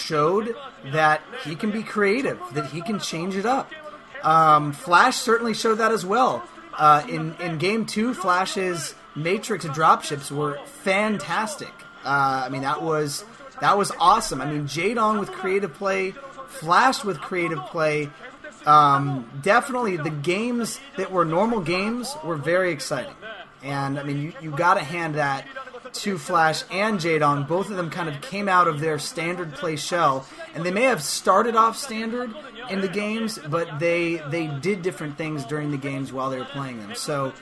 showed that he can be creative, that he can change it up. Flash certainly showed that as well. In Game 2, Flash's Matrix dropships were fantastic. That was awesome. Jaedong with creative play, Flash with creative play. Definitely the games that were normal games were very exciting. And, you got to hand that to Flash and Jaedong. Both of them kind of came out of their standard play shell. And they may have started off standard in the games, but they did different things during the games while they were playing them. So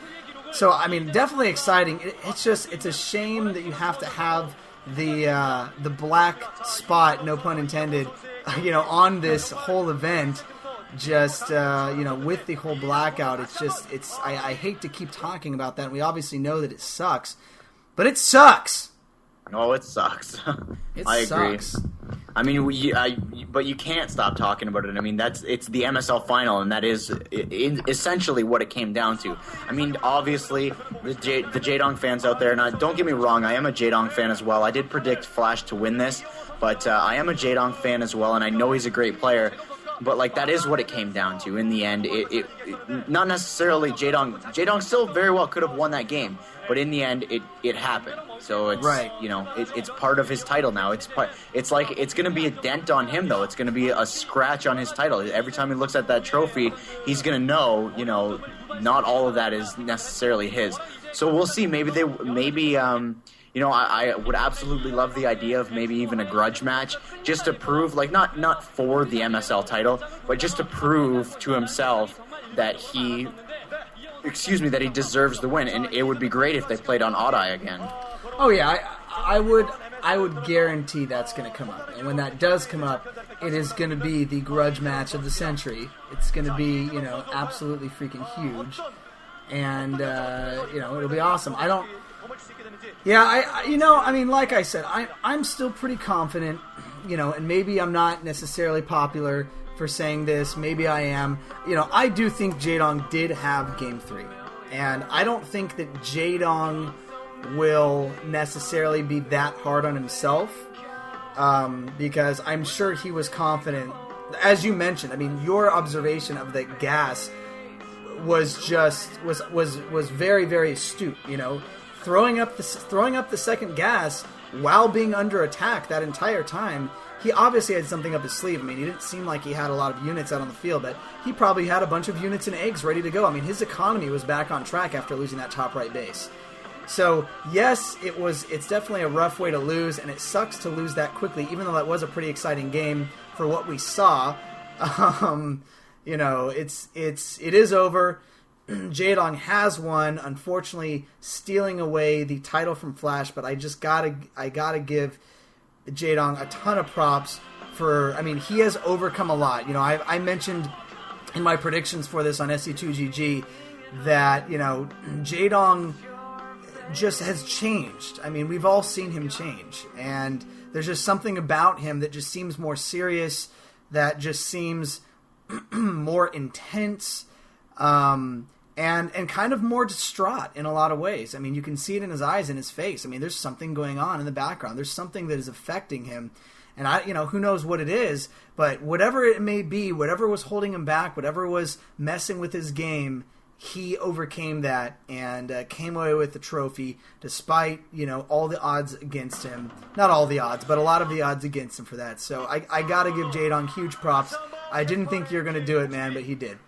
definitely exciting. It's a shame that you have to have the black spot, no pun intended, on this whole event. Just with the whole blackout, I hate to keep talking about that. And we obviously know that it sucks, but it sucks. Oh, it sucks. I agree. Sucks. But you can't stop talking about it. It's the MSL final, and that is essentially what it came down to. Obviously, the Jaedong fans out there, and don't get me wrong, I am a Jaedong fan as well. I did predict Flash to win this, but I am a Jaedong fan as well, and I know he's a great player. But that is what it came down to in the end. It not necessarily Jaedong. Jaedong still very well could have won that game, but in the end, it happened. So it's right. It's part of his title now. It's like it's going to be a dent on him though. It's going to be a scratch on his title. Every time he looks at that trophy, he's going to know. Not all of that is necessarily his. So we'll see. I would absolutely love the idea of maybe even a grudge match just to prove, not for the MSL title, but just to prove to himself that he deserves the win. And it would be great if they played on Odd Eye again. Oh yeah, I would guarantee that's going to come up. And when that does come up, it is going to be the grudge match of the century. It's going to be, absolutely freaking huge. And, it'll be awesome. Like I said, I'm still pretty confident, and maybe I'm not necessarily popular for saying this. Maybe I am. I do think Jaedong did have Game 3. And I don't think that Jaedong will necessarily be that hard on himself, because I'm sure he was confident. As you mentioned, your observation of the gas was very, very astute, Throwing up the second gas while being under attack that entire time, he obviously had something up his sleeve. He didn't seem like he had a lot of units out on the field, but he probably had a bunch of units and eggs ready to go. His economy was back on track after losing that top right base. So, yes, it's definitely a rough way to lose, and it sucks to lose that quickly, even though that was a pretty exciting game for what we saw. It is over. Jaedong has won, unfortunately stealing away the title from Flash, but I gotta give Jaedong a ton of props for, he has overcome a lot. I mentioned in my predictions for this on SC2GG that, Jaedong just has changed. We've all seen him change, and there's just something about him that just seems more serious, that just seems more intense, and kind of more distraught in a lot of ways. You can see it in his eyes and his face. There's something going on in the background. There's something that is affecting him. And who knows what it is, but whatever it may be, whatever was holding him back, whatever was messing with his game, he overcame that and came away with the trophy despite, all the odds against him. Not all the odds, but a lot of the odds against him for that. So I got to give Jaedong huge props. I didn't think you were going to do it, man, but he did.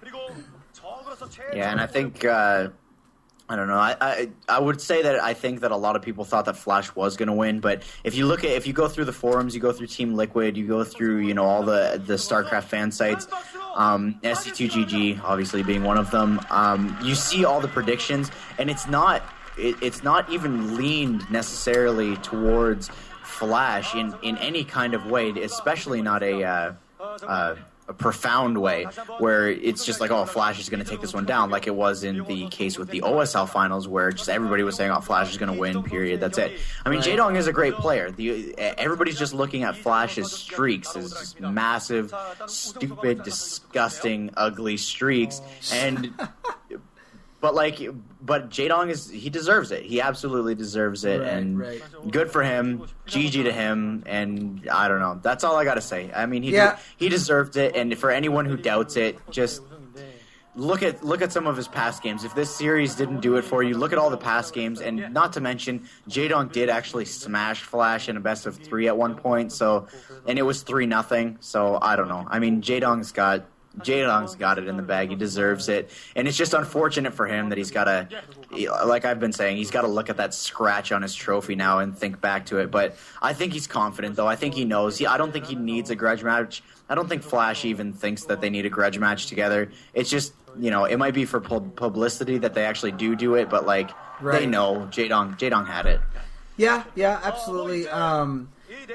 Yeah, and I think, I don't know, I would say that I think that a lot of people thought that Flash was going to win, but if you go through the forums, you go through Team Liquid, you go through, all the StarCraft fan sites, SC2GG obviously being one of them, you see all the predictions, and it's not even leaned necessarily towards Flash in any kind of way, especially not a profound way where it's just like, oh, Flash is going to take this one down, like it was in the case with the OSL finals where just everybody was saying, oh, Flash is going to win, period, that's it. Jaedong is a great player. Everybody's just looking at Flash's streaks, his massive, stupid, disgusting, ugly streaks, and But Jaedong he deserves it. He absolutely deserves it, and good for him. GG to him, and I don't know. That's all I gotta say. I mean, he deserved it, and for anyone who doubts it, just look at some of his past games. If this series didn't do it for you, look at all the past games, and not to mention Jaedong did actually smash Flash in a best of 3 at one point. And it was 3-0. So I don't know. I mean, Jaedong's got it in the bag. He deserves it. And it's just unfortunate for him that he's got to, like I've been saying, he's got to look at that scratch on his trophy now and think back to it. But I think he's confident, though. I think he knows. I don't think he needs a grudge match. I don't think Flash even thinks that they need a grudge match together. It's just, it might be for publicity that they actually do it, but, they know Jaedong had it. Yeah, absolutely.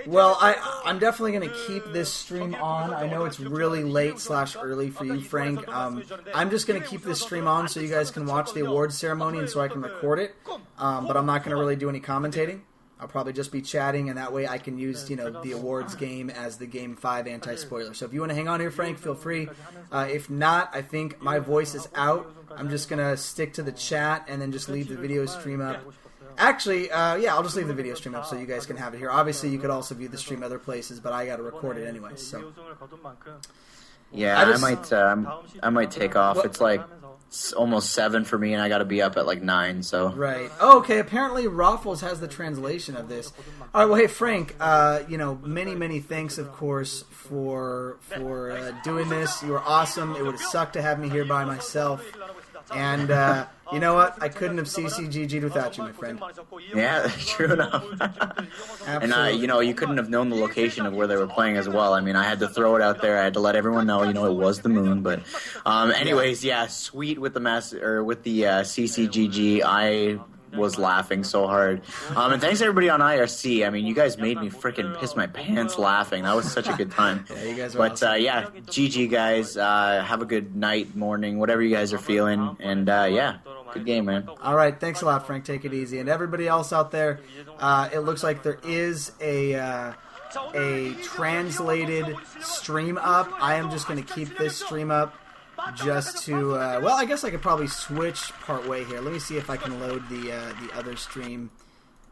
Well, I'm definitely going to keep this stream on. I know it's really late/early for you, Frank. I'm just going to keep this stream on so you guys can watch the awards ceremony and so I can record it. But I'm not going to really do any commentating. I'll probably just be chatting, and that way I can use, the awards game as the Game 5 anti-spoiler. So if you want to hang on here, Frank, feel free. If not, I think my voice is out. I'm just going to stick to the chat and then just leave the video stream up. Actually, I'll just leave the video stream up so you guys can have it here. Obviously, you could also view the stream other places, but I got to record it anyway. So, yeah, I might take off. It's almost 7 for me, and I got to be up at 9. So right. Oh, okay. Apparently, Raffles has the translation of this. All right. Well, hey, Frank. Many thanks, of course, for doing this. You were awesome. It would have sucked to have me here by myself. And you know what? I couldn't have CCGG'd without you, my friend. Yeah, true enough. And you couldn't have known the location of where they were playing as well. I mean, I had to throw it out there. I had to let everyone know. It was the moon. But, anyways, sweet with the CCGG. I was laughing so hard. And thanks everybody on IRC. I mean, you guys made me freaking piss my pants laughing. That was such a good time. Yeah, you guys were awesome. GG guys. Have a good night, morning, whatever you guys are feeling. And good game, man. All right, thanks a lot, Frank. Take it easy. And everybody else out there, it looks like there is a translated stream up. I am just going to keep this stream up. Just to, I guess I could probably switch part way here. Let me see if I can load the other stream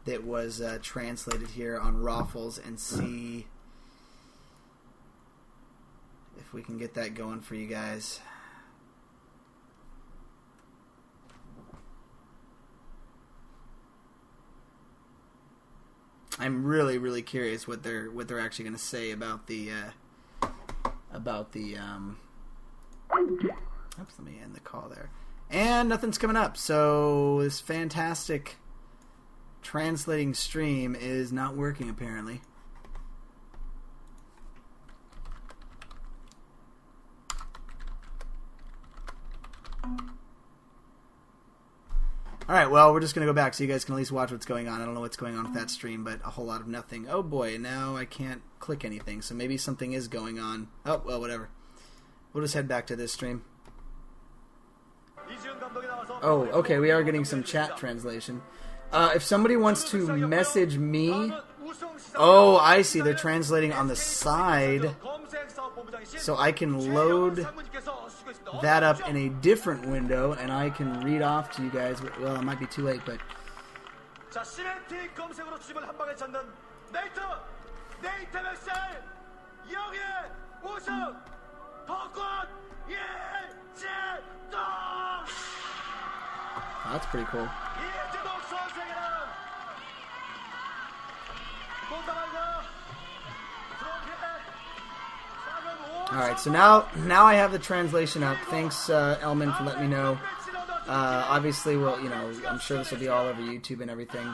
that was translated here on Raffles and see if we can get that going for you guys. I'm really, really curious what they're actually going to say about the oops, let me end the call there. And nothing's coming up, so this fantastic translating stream is not working apparently. Alright, well, we're just going to go back so you guys can at least watch what's going on. I don't know what's going on with that stream, but a whole lot of nothing. Oh boy, now I can't click anything, so maybe something is going on. Oh, well, whatever. We'll just head back to this stream. Oh, okay, we are getting some chat translation. If somebody wants to message me... Oh, I see, they're translating on the side. So I can load that up in a different window, and I can read off to you guys. Well, it might be too late, but... Oh, that's pretty cool. Alright, so now I have the translation up. Thanks, Elman, for letting me know. Obviously, well, I'm sure this will be all over YouTube and everything.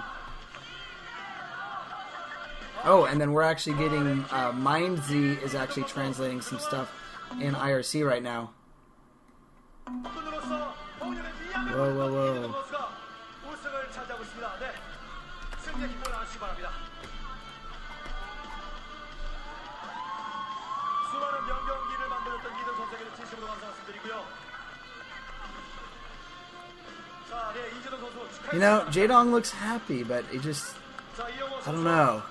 Oh, and then we're actually getting... MindZ is actually translating some stuff in IRC right now. Whoa. Jaedong looks happy, but it just... I don't know.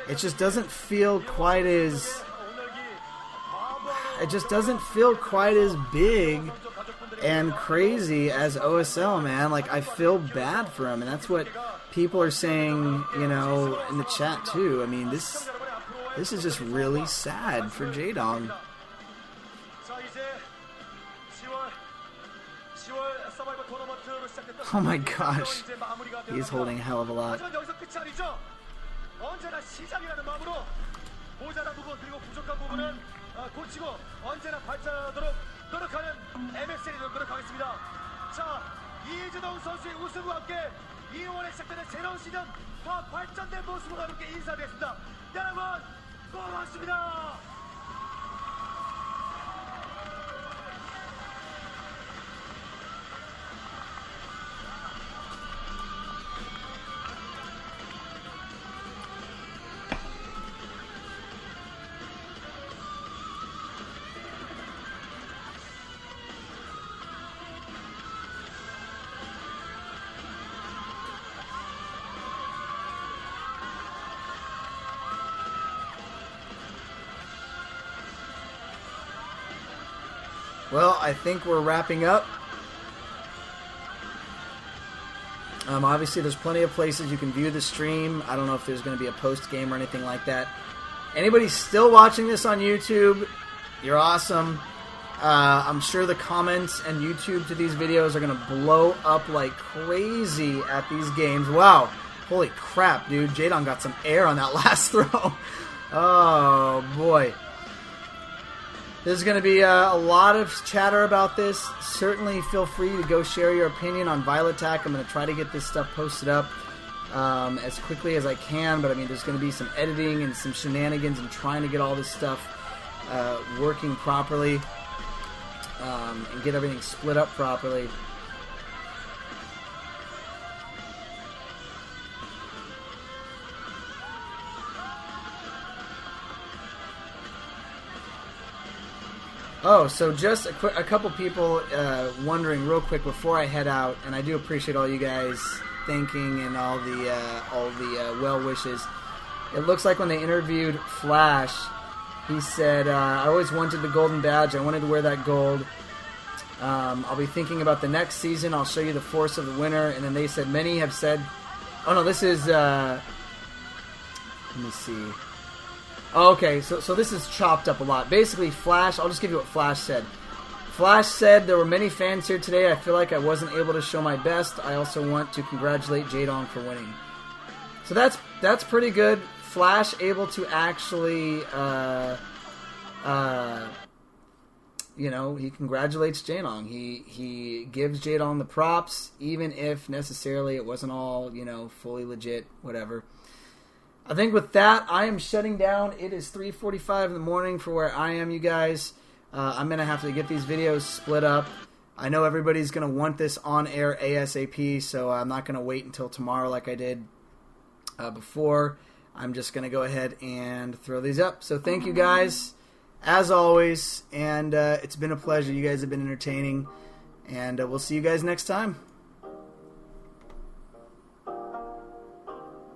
It just doesn't feel quite as... It just doesn't feel quite as big and crazy as OSL, man. Like, I feel bad for him, and that's what people are saying, you know, in the chat too. I mean, this is just really sad for Jaedong. Oh my gosh, he's holding a hell of a lot. 고치고 언제나 발전하도록 노력하는 MSL이 노력하겠습니다. 자, 이재동 선수의 우승과 함께 2월에 시작되는 새로운 시즌 더 발전된 모습으로 함께 인사드리겠습니다. 여러분 고맙습니다. Well, I think we're wrapping up. Obviously, there's plenty of places you can view the stream. I don't know if there's going to be a post-game or anything like that. Anybody still watching this on YouTube, you're awesome. I'm sure the comments and YouTube to these videos are going to blow up like crazy at these games. Wow. Holy crap, dude. Jaedong got some air on that last throw. Oh, boy. There's going to be a lot of chatter about this. Certainly feel free to go share your opinion on Violet Attack. I'm going to try to get this stuff posted up as quickly as I can. But, I mean, there's going to be some editing and some shenanigans and trying to get all this stuff working properly and get everything split up properly. Oh, so just a couple people wondering real quick before I head out, and I do appreciate all you guys thanking and all the well wishes. It looks like when they interviewed Flash, he said, "I always wanted the golden badge. I wanted to wear that gold. I'll be thinking about the next season. I'll show you the force of the winner." And then they said, "Many have said, oh no, this is let me see." Oh, okay, so this is chopped up a lot. Basically, Flash, I'll just give you what Flash said. Flash said, "There were many fans here today. I feel like I wasn't able to show my best. I also want to congratulate Jaedong for winning." So that's pretty good. Flash able to actually, you know, he congratulates Jaedong. He gives Jaedong the props, even if necessarily it wasn't all, you know, fully legit, whatever. I think with that, I am shutting down. It is 3:45 in the morning for where I am, you guys. I'm going to have to get these videos split up. I know everybody's going to want this on air ASAP, so I'm not going to wait until tomorrow like I did before. I'm just going to go ahead and throw these up. So thank you guys, as always, and it's been a pleasure. You guys have been entertaining, and we'll see you guys next time.